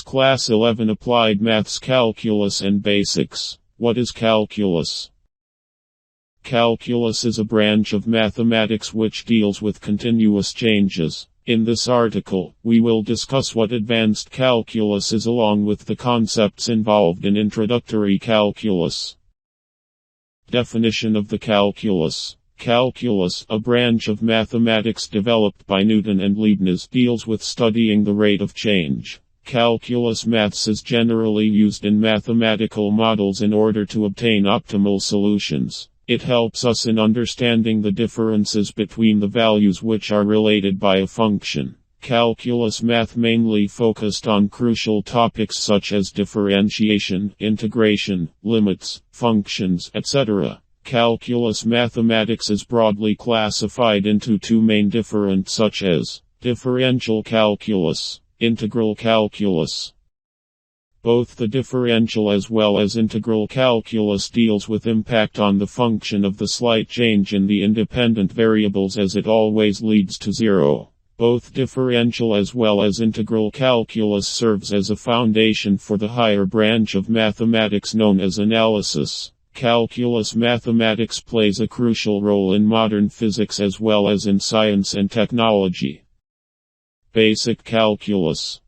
Class 11 Applied Maths Calculus and Basics. What is calculus? Calculus is a branch of mathematics which deals with continuous changes. In this article, we will discuss what advanced calculus is along with the concepts involved in introductory calculus. Definition of the calculus. Calculus, a branch of mathematics developed by Newton and Leibniz, deals with studying the rate of change. Calculus maths is generally used in mathematical models in order to obtain optimal solutions. It helps us in understanding the differences between the values which are related by a function. Calculus math mainly focused on crucial topics such as differentiation, integration, limits, functions, etc. Calculus mathematics is broadly classified into two main different such as differential calculus, integral calculus. Both the differential as well as integral calculus deals with impact on the function of the slight change in the independent variables as it always leads to zero. Both differential as well as integral calculus serves as a foundation for the higher branch of mathematics known as analysis. Calculus mathematics plays a crucial role in modern physics as well as in science and technology. Basic calculus.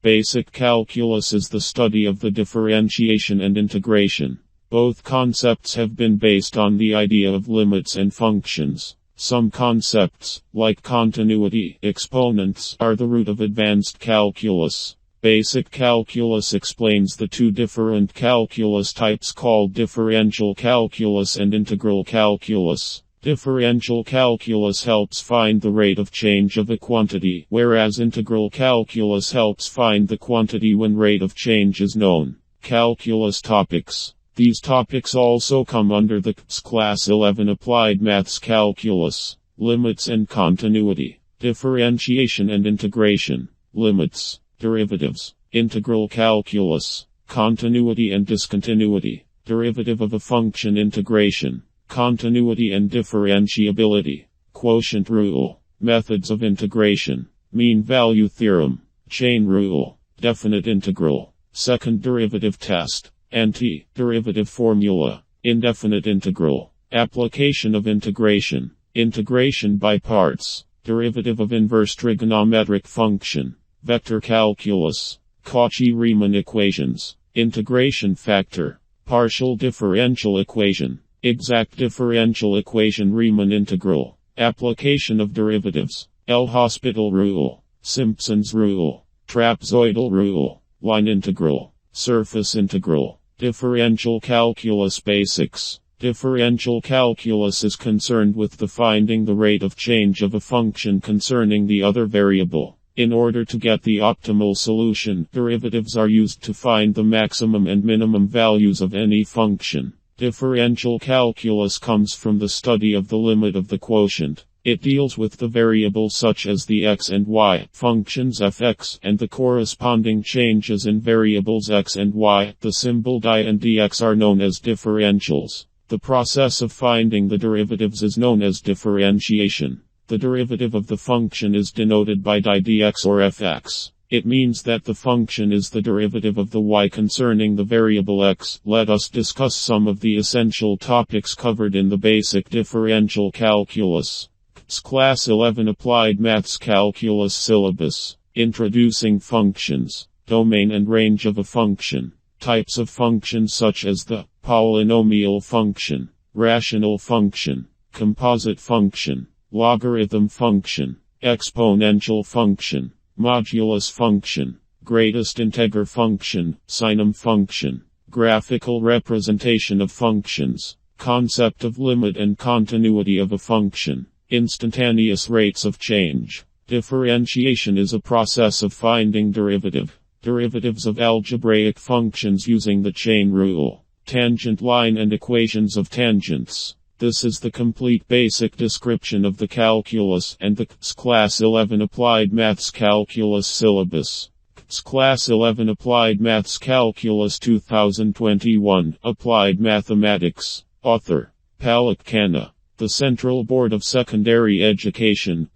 Basic calculus is the study of the differentiation and integration. Both concepts have been based on the idea of limits and functions. Some concepts, like continuity, exponents, are the root of advanced calculus. Basic calculus explains the two different calculus types called differential calculus and integral calculus. Differential calculus helps find the rate of change of a quantity, whereas integral calculus helps find the quantity when rate of change is known. Calculus topics. These topics also come under the Class 11 Applied Maths Calculus. Limits and continuity. Differentiation and integration. Limits. Derivatives. Integral calculus. Continuity and discontinuity. Derivative of a function. Integration. Continuity and differentiability. Quotient rule. Methods of integration. Mean value theorem. Chain rule. Definite integral. Second derivative test. Anti-derivative formula. Indefinite integral. Application of integration. Integration by parts. Derivative of inverse trigonometric function. Vector calculus. Cauchy-Riemann equations. Integration factor. Partial differential equation. Exact differential equation. Riemann integral. Application of derivatives. L'Hospital rule. Simpson's rule. Trapezoidal rule. Line integral. Surface integral. Differential calculus basics. Differential calculus is concerned with the finding the rate of change of a function concerning the other variable. In order to get the optimal solution, derivatives are used to find the maximum and minimum values of any function. Differential calculus comes from the study of the limit of the quotient. It deals with the variables such as the x and y functions f(x) and the corresponding changes in variables x and y. The symbol di and dx are known as differentials. The process of finding the derivatives is known as differentiation. The derivative of the function is denoted by di dx or f(x). It means that the function is the derivative of the y concerning the variable x. Let us discuss some of the essential topics covered in the basic differential calculus. Class 11 Applied Maths Calculus Syllabus. Introducing functions. Domain and range of a function. Types of functions such as the polynomial function, rational function, composite function, logarithm function, exponential function, modulus function, greatest integer function, signum function, graphical representation of functions, concept of limit and continuity of a function, instantaneous rates of change. Differentiation is a process of finding derivatives of algebraic functions using the chain rule, tangent line and equations of tangents. This is the complete basic description of the calculus and the Class 11 Applied Maths Calculus Syllabus. Class 11 Applied Maths Calculus 2021, Applied Mathematics. Author, Palak Khanna. The Central Board of Secondary Education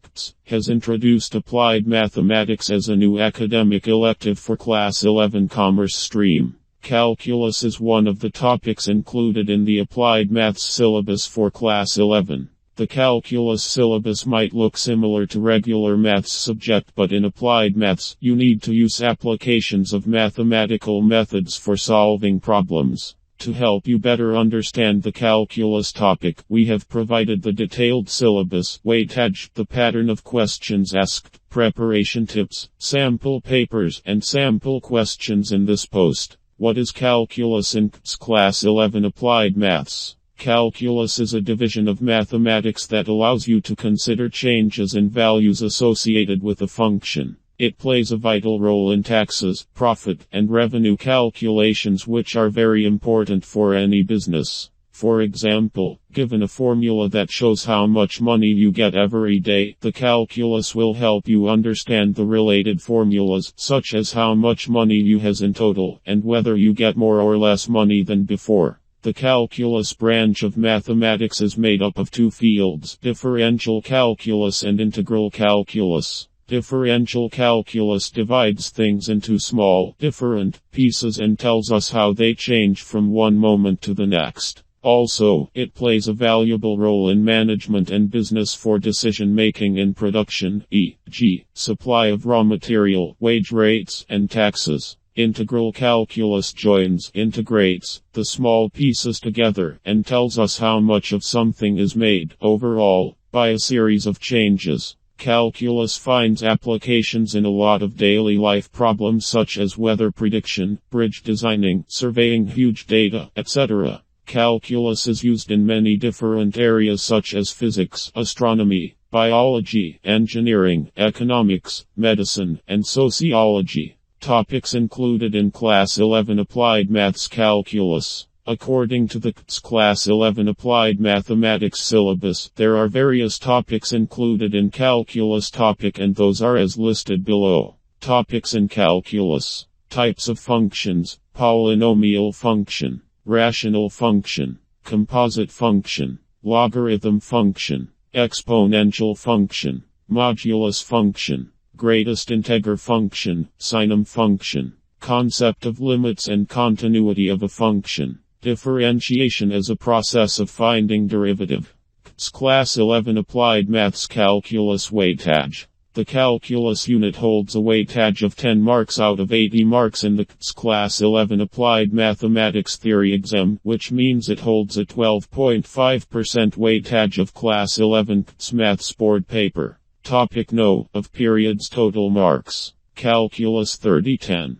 has introduced applied mathematics as a new academic elective for Class 11 Commerce stream. Calculus is one of the topics included in the applied maths syllabus for Class 11. The calculus syllabus might look similar to regular maths subject, but in applied maths, you need to use applications of mathematical methods for solving problems. To help you better understand the calculus topic, we have provided the detailed syllabus, weightage, the pattern of questions asked, preparation tips, sample papers, and sample questions in this post. What is calculus in Class 11 Applied Maths? Calculus is a division of mathematics that allows you to consider changes in values associated with a function. It plays a vital role in taxes, profit, and revenue calculations, which are very important for any business. For example, given a formula that shows how much money you get every day, the calculus will help you understand the related formulas, such as how much money you has in total, and whether you get more or less money than before. The calculus branch of mathematics is made up of two fields, differential calculus and integral calculus. Differential calculus divides things into small, different pieces and tells us how they change from one moment to the next. Also, it plays a valuable role in management and business for decision-making in production, e.g., supply of raw material, wage rates, and taxes. Integral calculus integrates the small pieces together and tells us how much of something is made, overall, by a series of changes. Calculus finds applications in a lot of daily life problems such as weather prediction, bridge designing, surveying huge data, etc. Calculus is used in many different areas such as physics, astronomy, biology, engineering, economics, medicine, and sociology. Topics included in Class 11 Applied Maths Calculus. According to the Class 11 Applied Mathematics syllabus, there are various topics included in calculus topic, and those are as listed below. Topics in calculus. Types of functions: polynomial function, rational function, composite function, logarithm function, exponential function, modulus function, greatest integer function, sinom function, concept of limits and continuity of a function, differentiation as a process of finding derivative. Class 11 Applied Maths Calculus Weightage. The calculus unit holds a weightage of 10 marks out of 80 marks in the Class 11 Applied Mathematics Theory exam, which means it holds a 12.5% weightage of Class 11 Maths board paper. Topic No. of periods total marks. Calculus 3010.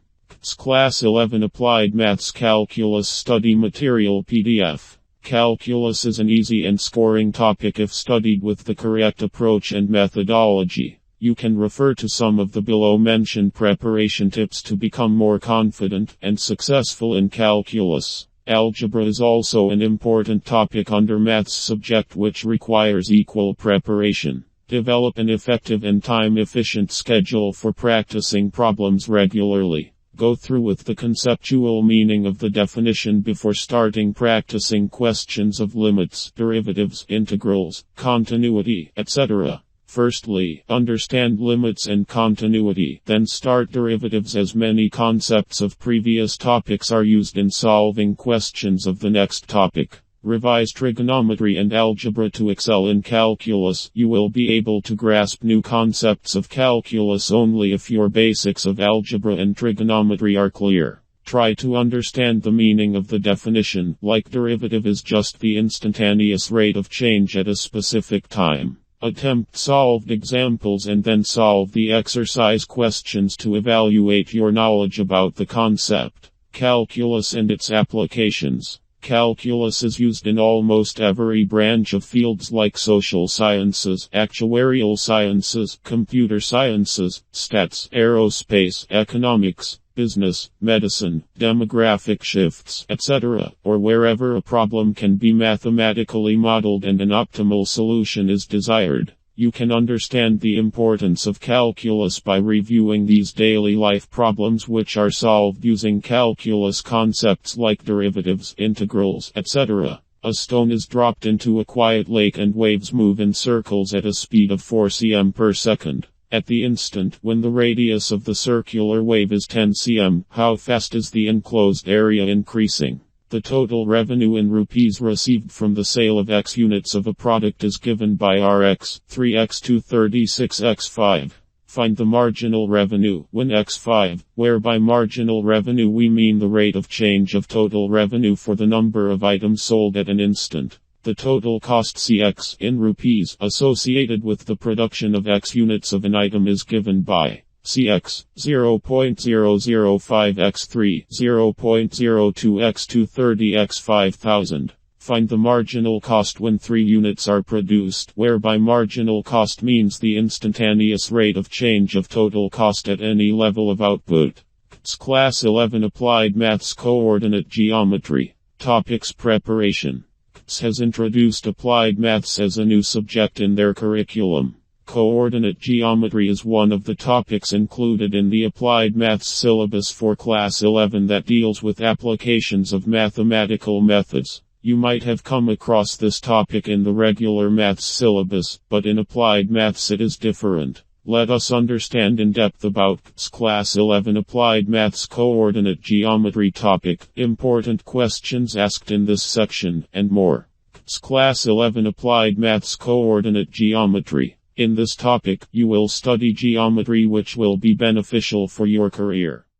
Class 11 Applied Maths Calculus Study Material PDF. Calculus is an easy and scoring topic if studied with the correct approach and methodology. You can refer to some of the below-mentioned preparation tips to become more confident and successful in calculus. Algebra is also an important topic under maths subject which requires equal preparation. Develop an effective and time-efficient schedule for practicing problems regularly. Go through with the conceptual meaning of the definition before starting practicing questions of limits, derivatives, integrals, continuity, etc. Firstly, understand limits and continuity, then start derivatives, as many concepts of previous topics are used in solving questions of the next topic. Revise trigonometry and algebra to excel in calculus. You will be able to grasp new concepts of calculus only if your basics of algebra and trigonometry are clear. Try to understand the meaning of the definition, like derivative is just the instantaneous rate of change at a specific time. Attempt solved examples and then solve the exercise questions to evaluate your knowledge about the concept. Calculus and its applications. Calculus is used in almost every branch of fields like social sciences, actuarial sciences, computer sciences, stats, aerospace, economics, business, medicine, demographic shifts, etc., or wherever a problem can be mathematically modeled and an optimal solution is desired. You can understand the importance of calculus by reviewing these daily life problems which are solved using calculus concepts like derivatives, integrals, etc. A stone is dropped into a quiet lake and waves move in circles at a speed of 4 cm per second. At the instant when the radius of the circular wave is 10 cm, how fast is the enclosed area increasing? The total revenue in rupees received from the sale of X units of a product is given by Rx, 3x to 36x5. Find the marginal revenue when x5, where by marginal revenue we mean the rate of change of total revenue for the number of items sold at an instant. The total cost Cx in rupees associated with the production of X units of an item is given by Cx 0.005x3, 0.02x to 30x5000. Find the marginal cost when 3 units are produced, whereby marginal cost means the instantaneous rate of change of total cost at any level of output. Class 11 Applied Maths Coordinate Geometry. Topics Preparation. Has introduced applied maths as a new subject in their curriculum. Coordinate geometry is one of the topics included in the applied maths syllabus for Class 11 that deals with applications of mathematical methods. You might have come across this topic in the regular maths syllabus, but in applied maths it is different. Let us understand in depth about Class 11 Applied Maths Coordinate Geometry topic, important questions asked in this section, and more. Class 11 Applied Maths Coordinate Geometry. In this topic, you will study geometry which will be beneficial for your career.